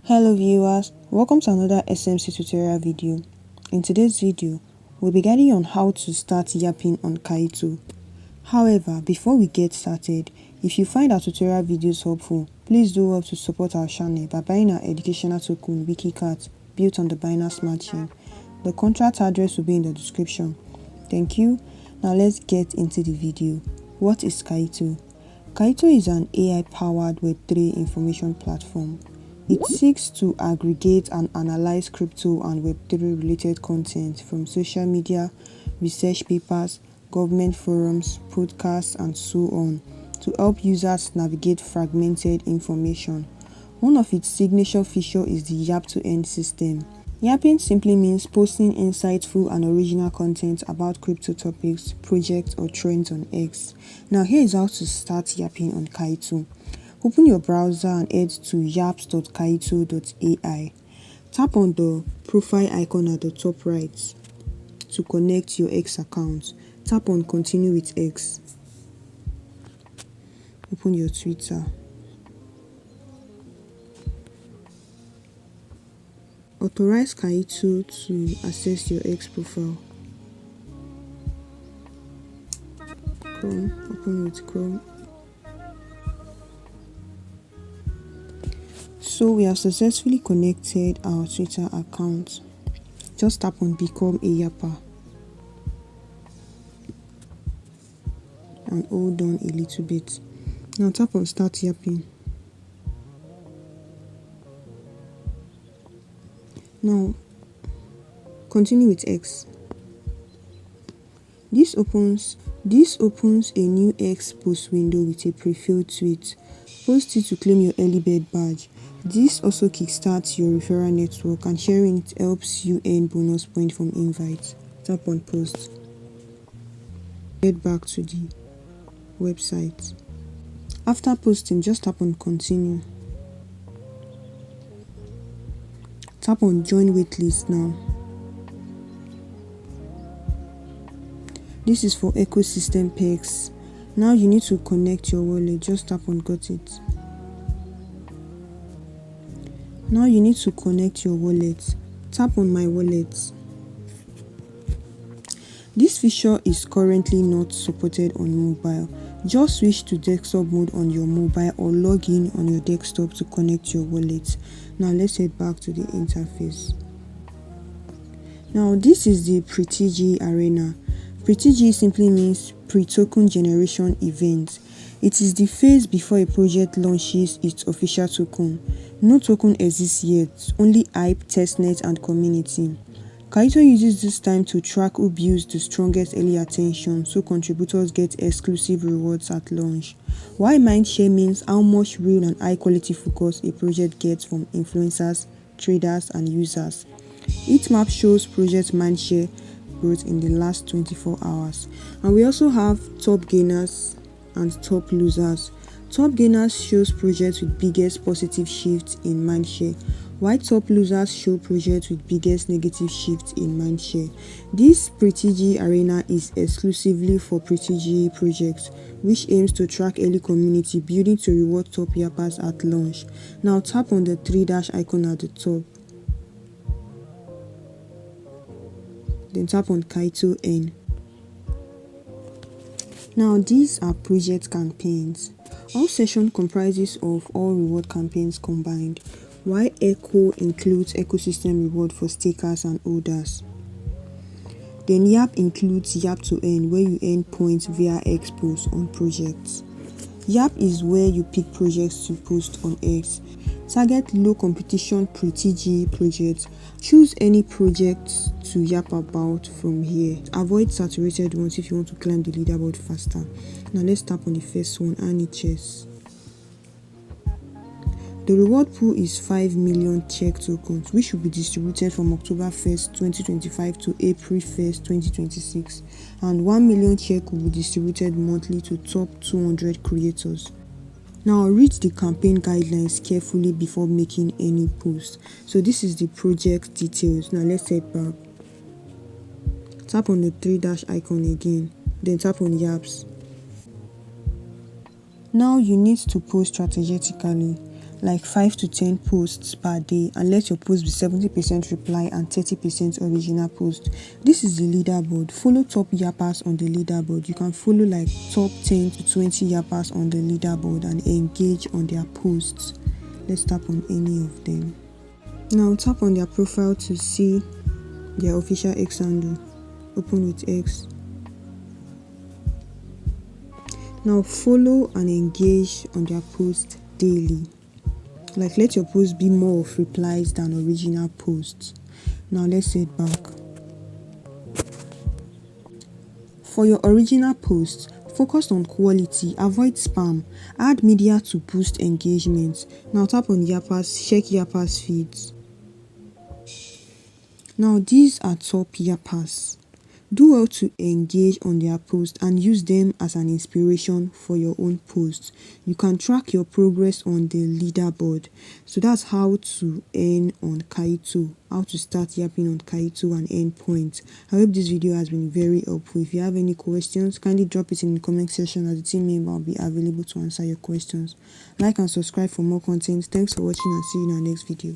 Hello viewers, welcome to another SMC tutorial video. In today's video, we'll be guiding you on how to start yapping on Kaito. However, before we get started, if you find our tutorial videos helpful, please do help to support our channel by buying our educational token Wiki Cat built on the Binance Smart Chain. The contract address will be in the description. Thank you. Now let's get into the video. What is Kaito? Kaito is an AI-powered Web3 information platform. It seeks to aggregate and analyze crypto and Web3 related content from social media, research papers, government forums, podcasts, and so on to help users navigate fragmented information. One of its signature features is the Yap-to-Earn system. Yapping simply means posting insightful and original content about crypto topics, projects, or trends on X. Now here is how to start yapping on Kaito. Open your browser and head to yaps.kaito.ai. Tap on the profile icon at the top right to connect your X account. Tap on Continue with X. Open your Twitter. Authorize Kaito to access your X profile. Open with Chrome. So we have successfully connected our Twitter account. Just tap on Become a Yapper and hold on a little bit. Now tap on Start Yapping. Now continue with X. This opens a new X post window with a pre-filled tweet. Post it to claim your early bird badge. This also kickstarts your referral network, and sharing it helps you earn bonus points from invites. Tap on Post. Get back to the website. After posting, just tap on Continue. Tap on Join Waitlist now. This is for ecosystem perks. Now you need to connect your wallet. Just tap on Got It. Now you need to connect your wallet. Tap on My Wallet. This feature is currently not supported on mobile. Just switch to desktop mode on your mobile or log in on your desktop to connect your wallet. Now let's head back to the interface. Now this is the PRTG Arena. PRTG simply means pre-token generation event. It is the phase before a project launches its official token. No token exists yet, only hype, testnet, and community. Kaito uses this time to track who builds the strongest early attention, so contributors get exclusive rewards at launch. While mindshare means how much real and high quality focus a project gets from influencers, traders, and users. Each map shows project mindshare growth in the last 24 hours. And we also have top gainers and top losers. Top gainers shows projects with biggest positive shift in mindshare, while top losers show projects with biggest negative shift in mindshare. This PRTG Arena is exclusively for PRTG projects, which aims to track early community building to reward top yappers at launch. Now tap on the 3- icon at the top. Then tap on Kaito Earn. Now these are project campaigns. All session comprises of all reward campaigns combined, while Echo includes ecosystem reward for stakers and holders. Then Yap includes Yap-to-Earn, where you earn points via X posts on projects. Yap is where you pick projects to post on X. Target low competition PRTG projects. Choose any project to yap about from here. Avoid saturated ones if you want to climb the leaderboard faster. Now let's tap on the first one, NHS. The reward pool is 5 million check tokens, which will be distributed from October 1st, 2025 to April 1st, 2026. And 1 million check will be distributed monthly to top 200 creators. Now read the campaign guidelines carefully before making any post. So this is the project details. Now let's head back. Tap on the 3- icon again. Then tap on Yaps. Now you need to post strategically. like 5 to 10 posts per day, and let your post be 70% reply and 30% original post. This is the leaderboard. Follow top yappers on the leaderboard. You can follow like top 10 to 20 yappers on the leaderboard and engage on their posts. Let's tap on any of them. Now tap on their profile to see their official X handle. Open with X. Now follow and engage on their post daily. Like, let your post be more of replies than original posts. Now let's head back. For your original posts, focus on quality, avoid spam, add media to boost engagement. Now tap on Yappers, check Yappers feeds. Now these are top Yappers. Do well to engage on their posts and use them as an inspiration for your own posts. You can track your progress on the leaderboard. So that's how to earn on Kaito, how to start yapping on Kaito and earn points. I hope this video has been very helpful. If you have any questions, kindly drop it in the comment section, as the team member will be available to answer your questions. Like and subscribe for more content. Thanks for watching and see you in our next video.